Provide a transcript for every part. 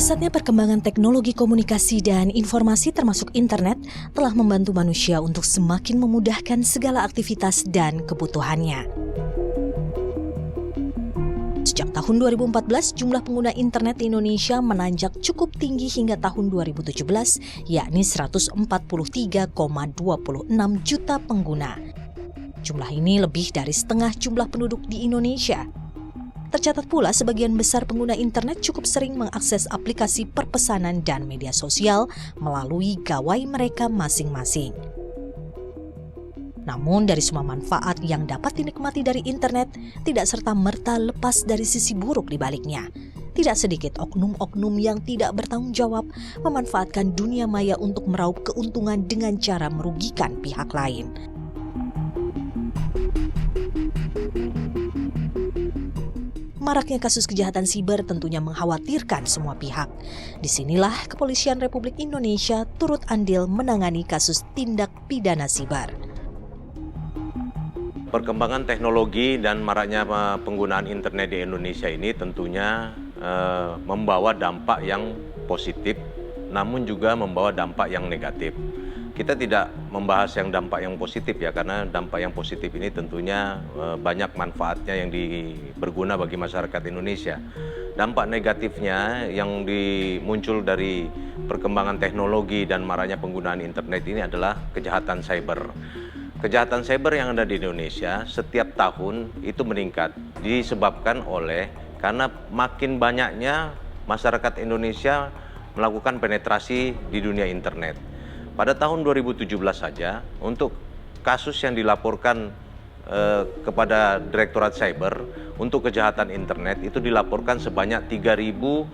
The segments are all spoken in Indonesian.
Pesatnya perkembangan teknologi komunikasi dan informasi termasuk internet telah membantu manusia untuk semakin memudahkan segala aktivitas dan kebutuhannya. Sejak tahun 2014, jumlah pengguna internet di Indonesia menanjak cukup tinggi hingga tahun 2017, yakni 143,26 juta pengguna. Jumlah ini lebih dari setengah jumlah penduduk di Indonesia. Tercatat pula sebagian besar pengguna internet cukup sering mengakses aplikasi perpesanan dan media sosial melalui gawai mereka masing-masing. Namun dari semua manfaat yang dapat dinikmati dari internet, tidak serta-merta lepas dari sisi buruk di baliknya. Tidak sedikit oknum-oknum yang tidak bertanggung jawab memanfaatkan dunia maya untuk meraup keuntungan dengan cara merugikan pihak lain. Maraknya kasus kejahatan siber tentunya mengkhawatirkan semua pihak. Disinilah Kepolisian Republik Indonesia turut andil menangani kasus tindak pidana siber. Perkembangan teknologi dan maraknya penggunaan internet di Indonesia ini tentunya membawa dampak yang positif, namun juga membawa dampak yang negatif. Kita tidak membahas yang dampak yang positif ya, karena dampak yang positif ini tentunya banyak manfaatnya yang berguna bagi masyarakat Indonesia. Dampak negatifnya yang muncul dari perkembangan teknologi dan maraknya penggunaan internet ini adalah kejahatan cyber. Kejahatan cyber yang ada di Indonesia setiap tahun itu meningkat, disebabkan karena makin banyaknya masyarakat Indonesia melakukan penetrasi di dunia internet. Pada tahun 2017 saja, untuk kasus yang dilaporkan kepada Direktorat Cyber untuk kejahatan internet itu dilaporkan sebanyak 3.109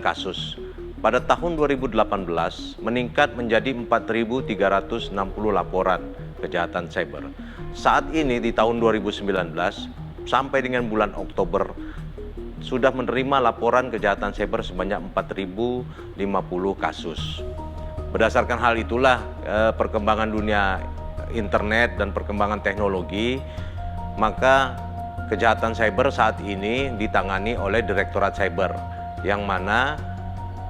kasus. Pada tahun 2018 meningkat menjadi 4.360 laporan kejahatan cyber. Saat ini di tahun 2019 sampai dengan bulan Oktober sudah menerima laporan kejahatan cyber sebanyak 4.050 kasus. Berdasarkan hal itulah perkembangan dunia internet dan perkembangan teknologi, maka kejahatan cyber saat ini ditangani oleh Direktorat Cyber, yang mana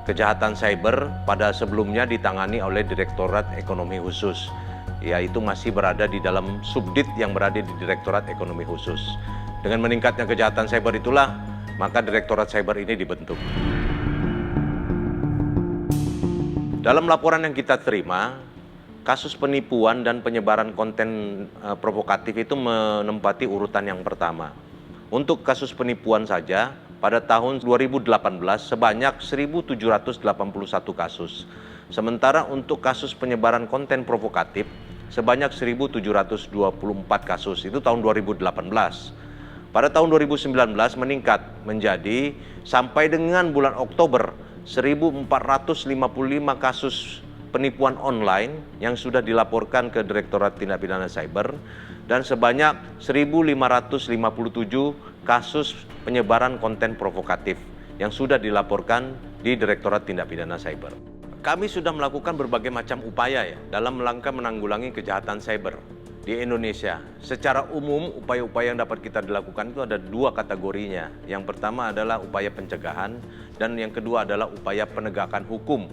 kejahatan cyber pada sebelumnya ditangani oleh Direktorat Ekonomi Khusus, yaitu masih berada di dalam subdit yang berada di Direktorat Ekonomi Khusus. Dengan meningkatnya kejahatan cyber itulah maka Direktorat Cyber ini dibentuk. Dalam laporan yang kita terima, kasus penipuan dan penyebaran konten provokatif itu menempati urutan yang pertama. Untuk kasus penipuan saja, pada tahun 2018 sebanyak 1.781 kasus. Sementara untuk kasus penyebaran konten provokatif sebanyak 1.724 kasus, itu tahun 2018. Pada tahun 2019 meningkat menjadi sampai dengan bulan Oktober 1.455 kasus penipuan online yang sudah dilaporkan ke Direktorat Tindak Pidana Cyber dan sebanyak 1.557 kasus penyebaran konten provokatif yang sudah dilaporkan di Direktorat Tindak Pidana Cyber. Kami sudah melakukan berbagai macam upaya dalam rangka menanggulangi kejahatan cyber di Indonesia. Secara umum, upaya-upaya yang dapat kita dilakukan itu ada dua kategorinya. Yang pertama adalah upaya pencegahan dan yang kedua adalah upaya penegakan hukum.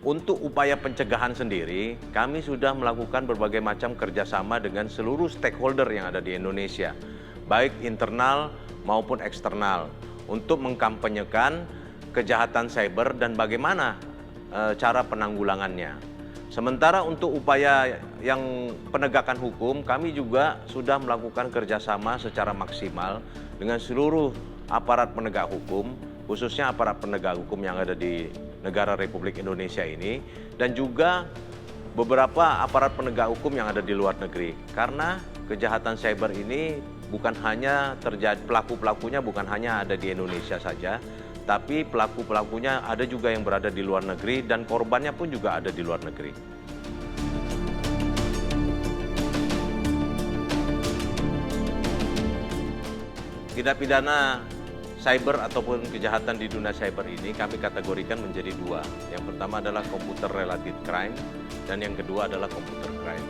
Untuk upaya pencegahan sendiri, kami sudah melakukan berbagai macam kerjasama dengan seluruh stakeholder yang ada di Indonesia, baik internal maupun eksternal, untuk mengkampanyekan kejahatan cyber dan bagaimana cara penanggulangannya. Sementara untuk upaya yang penegakan hukum, kami juga sudah melakukan kerjasama secara maksimal dengan seluruh aparat penegak hukum, khususnya aparat penegak hukum yang ada di negara Republik Indonesia ini, dan juga beberapa aparat penegak hukum yang ada di luar negeri. Karena kejahatan cyber ini bukan hanya terjadi, pelaku-pelakunya bukan hanya ada di Indonesia saja, tapi pelaku-pelakunya ada juga yang berada di luar negeri dan korbannya pun juga ada di luar negeri. Tindak pidana cyber ataupun kejahatan di dunia cyber ini kami kategorikan menjadi dua. Yang pertama adalah computer related crime dan yang kedua adalah computer crime.